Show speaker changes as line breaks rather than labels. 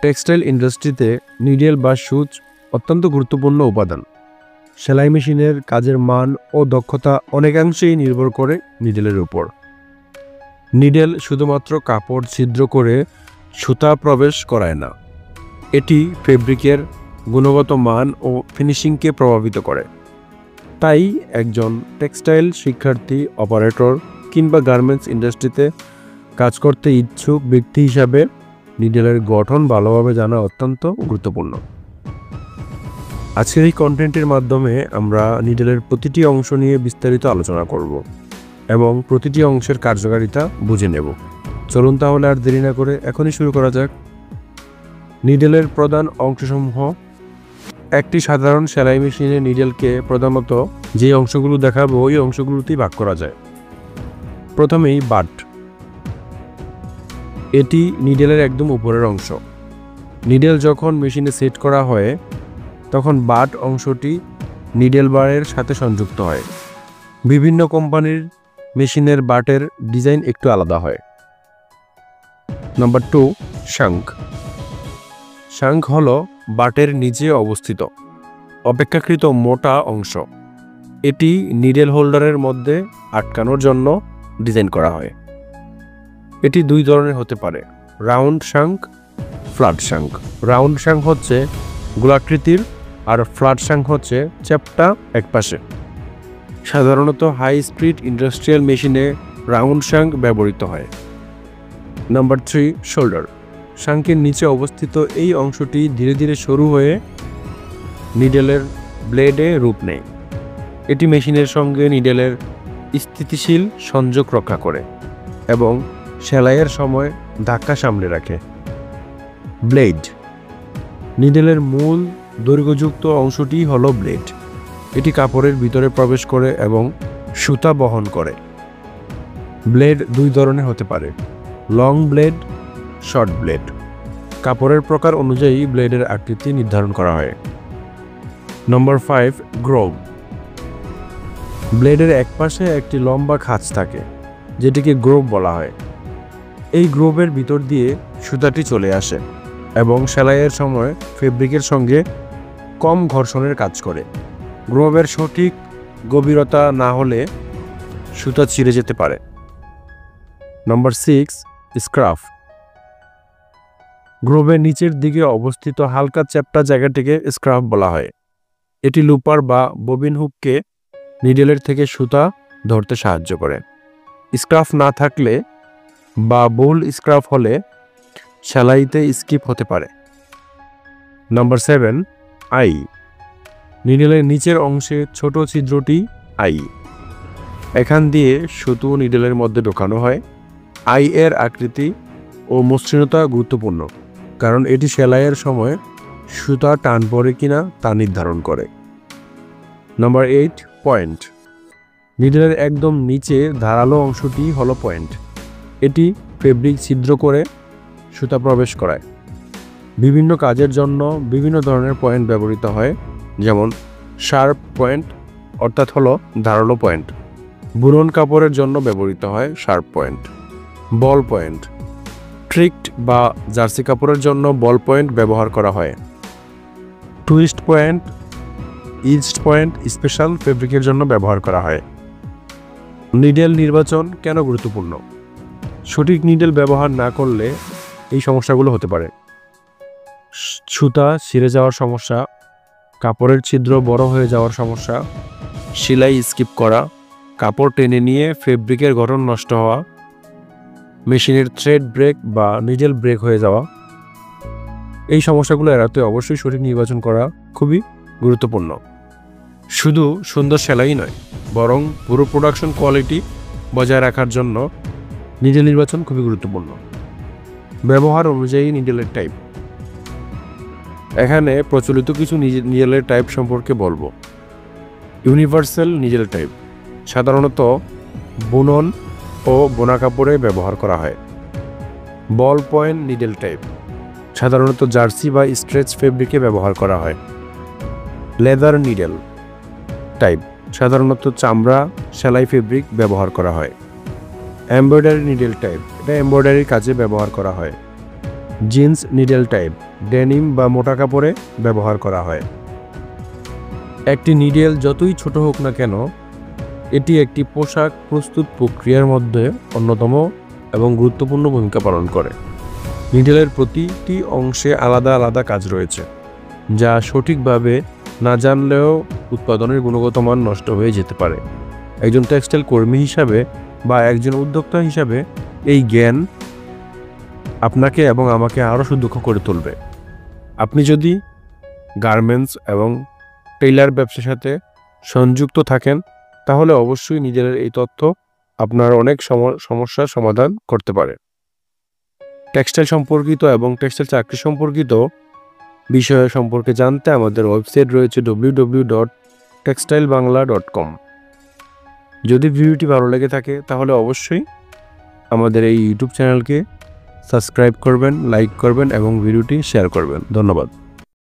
Textile ইন্ডাস্ট্রিতে needle বা সূচ অত্যন্ত গুরুত্বপূর্ণ উপাদান। সেলাই মেশিনের কাজের মান ও দক্ষতা অনেকাংশেই নির্ভর করে নিডেলের উপর। নিডেল শুধুমাত্র কাপড় ছিদ্র করে সুতা প্রবেশ করায় না, এটি ফেব্রিকের গুণগত মান ও ফিনিশিংকে প্রভাবিত করে। তাই একজন টেক্সটাইল শিক্ষার্থী, অপারেটর কিংবা গার্মেন্টস ইন্ডাস্ট্রিতে কাজ করতে ইচ্ছুক ব্যক্তি হিসাবে নিডেলের গঠন ভালোভাবে জানা অত্যন্ত গুরুত্বপূর্ণ। আজকের এই কন্টেন্টের মাধ্যমে আমরা নিডেলের প্রতিটি অংশ নিয়ে বিস্তারিত আলোচনা করব এবং প্রতিটি অংশের কার্যকারিতা বুঝে নেব। চলুন তাহলে আর দেরি না করে এখনই শুরু করা যাক। নিডেলের প্রধান অংশসমূহ। একটি সাধারণ সেলাই মেশিনে নিডেলকে প্রধানত যে অংশগুলো দেখাবো ওই অংশগুলোতেই ভাগ করা যায়। প্রথমেই বাট। এটি নিডেলের একদম উপরের অংশ। নিডেল যখন মেশিনে সেট করা হয় তখন বাট অংশটি নিডেল বারের সাথে সংযুক্ত হয়। বিভিন্ন কোম্পানির মেশিনের বাটের ডিজাইন একটু আলাদা হয়। নাম্বার 2, শাঙ্ক। শাঙ্ক হলো বাটের নিচে অবস্থিত অপেক্ষাকৃত মোটা অংশ। এটি নিডেল হোল্ডারের মধ্যে আটকানোর জন্য ডিজাইন করা হয়। এটি দুই ধরনের হতে পারে, রাউন্ড শাঙ্ক, ফ্ল্যাট শাঙ্ক। রাউন্ড শাঙ্ক হচ্ছে গোলাকৃতির আর ফ্ল্যাট শাঙ্ক হচ্ছে চ্যাপ্টা একপাশে। সাধারণত হাই স্পিড ইন্ডাস্ট্রিয়াল মেশিনে রাউন্ড শাঙ্ক ব্যবহৃত হয়। Number 3, shoulder. শাঙ্কের নিচে অবস্থিত এই অংশটি ধীরে ধীরে সরু হয়ে নিডেলের ব্লেডে রূপ নেয়। এটি মেশিনের সঙ্গে নিডেলের স্থিতিশীল সংযোগ রক্ষা করে এবং সেলাইয়ের সময় ধাক্কা সামলে রাখে। ব্লেড। নিডেলের মূল দৈর্ঘ্যযুক্ত অংশটি হলো ব্লেড। এটি কাপড়ের ভিতরে প্রবেশ করে এবং সুতা বহন করে। ব্লেড দুই ধরনের হতে পারে, লং ব্লেড, শর্ট ব্লেড। কাপড়ের প্রকার অনুযায়ী ব্লেডের আকৃতি নির্ধারণ করা হয়। নম্বর 5, গ্রোভ। ব্লেডের একপাশে একটি লম্বা খাঁজ থাকে যেটিকে গ্রোভ বলা হয়। এই গ্রোভের ভিতর দিয়ে সুতাটি চলে আসে এবং সেলাইয়ের সময় ফেব্রিকের সঙ্গে কম ঘর্ষণের কাজ করে। গ্রোভের সঠিক গভীরতা না হলে সুতা ছিঁড়ে যেতে পারে। নম্বর 6, স্ক্রাফ। গ্রোভের নিচের দিকে অবস্থিত হালকা চ্যাপ্টা জায়গাটিকে স্ক্রাফ বলা হয়। এটি লুপার বা ববিন হুককে নিডেলের থেকে সুতা ধরতে সাহায্য করে। স্ক্রাফ না থাকলে বা ভুল স্ক্রাফ হলে সেলাইতে স্কিপ হতে পারে। Number 7, I. নিডেলের নিচের অংশে ছোট ছিদ্রটি আই। এখান দিয়ে সুতো নিডেলের মধ্যে ঢোকানো হয়। আই এর আকৃতি ও মসৃণতা গুরুত্বপূর্ণ কারণ এটি সেলাইয়ের সময় সুতা টান পড়ে কিনা তা নির্ধারণ করে। Number 8, point. নিডেলের একদম নিচে ধারালো অংশটি হলো পয়েন্ট। এটি ফেব্রিক ছিদ্র করে সুতা প্রবেশ করায়। বিভিন্ন কাজের জন্য বিভিন্ন ধরনের পয়েন্ট ব্যবহৃত হয়, যেমন শার্প পয়েন্ট অর্থাৎ হলো ধারালো পয়েন্ট। বুনন কাপড়ের জন্য ব্যবহৃত হয় sharp point. Ball point. Tricot বা জার্সি কাপড়ের জন্য বল পয়েন্ট ব্যবহার করা হয়। টুইস্ট পয়েন্ট, ইস্ট পয়েন্ট স্পেশাল ফেব্রিকের জন্য ব্যবহার করা হয়। নিডেল নির্বাচন কেন গুরুত্বপূর্ণ? সঠিক নিডেল ব্যবহার না করলে এই সমস্যাগুলো হতে পারে। সুতা ছিঁড়ে যাওয়ার সমস্যা, কাপড়ের ছিদ্র বড় হয়ে যাওয়ার সমস্যা, সেলাই স্কিপ করা, কাপড় টেনে নিয়ে ফেব্রিকের গঠন নষ্ট হওয়া, মেশিনের থ্রেড ব্রেক বা নিডেল ব্রেক হয়ে যাওয়া। এই সমস্যাগুলো এড়াতে অবশ্যই সঠিক নির্বাচন করা খুবই গুরুত্বপূর্ণ। শুধু সুন্দর সেলাই নয়, বরং পুরো প্রোডাকশন কোয়ালিটি বজায় রাখার জন্য নিডেল নির্বাচন খুবই গুরুত্বপূর্ণ। ব্যবহার অনুযায়ী নিডেলের টাইপ। এখানে প্রচলিত কিছু নিডেলের টাইপ সম্পর্কে বলবো। ইউনিভার্সাল নিডেল টাইপ সাধারণত বুনন ও বোনা কাপড়ে ব্যবহার করা হয়। বল পয়েন্ট নিডেল টাইপ সাধারণত জার্সি বা স্ট্রেচ ফেব্রিকে ব্যবহার করা হয়। লেদার নিডেল টাইপ সাধারণত চামড়া সেলাই ফেব্রিক ব্যবহার করা হয়। এমব্রয়ডারি নিডেল টাইপ, এটা এমব্রয়ডারির কাজে ব্যবহার করা হয়। জিন্স নিডেল টাইপ ডেনিম বা মোটা কাপড়ে ব্যবহার করা হয়। একটি নিডেল যতই ছোট হোক না কেন, এটি একটি পোশাক প্রস্তুত প্রক্রিয়ার মধ্যে অন্যতম এবং গুরুত্বপূর্ণ ভূমিকা পালন করে। নিডেলের প্রতিটি অংশে আলাদা আলাদা কাজ রয়েছে, যা সঠিকভাবে না জানলেও উৎপাদনের গুণগত মান নষ্ট হয়ে যেতে পারে। একজন টেক্সটাইল কর্মী হিসাবে বা একজন উদ্যোক্তা হিসাবে এই জ্ঞান আপনাকে এবং আমাকে আরও সুদক্ষ করে তুলবে। আপনি যদি গার্মেন্টস এবং টেইলার ব্যবসার সাথে সংযুক্ত থাকেন, তাহলে অবশ্যই নিজের এই তথ্য আপনার অনেক সমস্যার সমাধান করতে পারে। টেক্সটাইল সম্পর্কিত এবং টেক্সটাইল চাকরি সম্পর্কিত বিষয় সম্পর্কে জানতে আমাদের ওয়েবসাইট রয়েছে www.textilebangla.com। যদি ভিডিওটি ভালো লেগে থাকে তাহলে অবশ্যই আমাদের এই ইউটিউব চ্যানেলকে সাবস্ক্রাইব করবেন, লাইক করবেন এবং ভিডিওটি শেয়ার করবেন। ধন্যবাদ।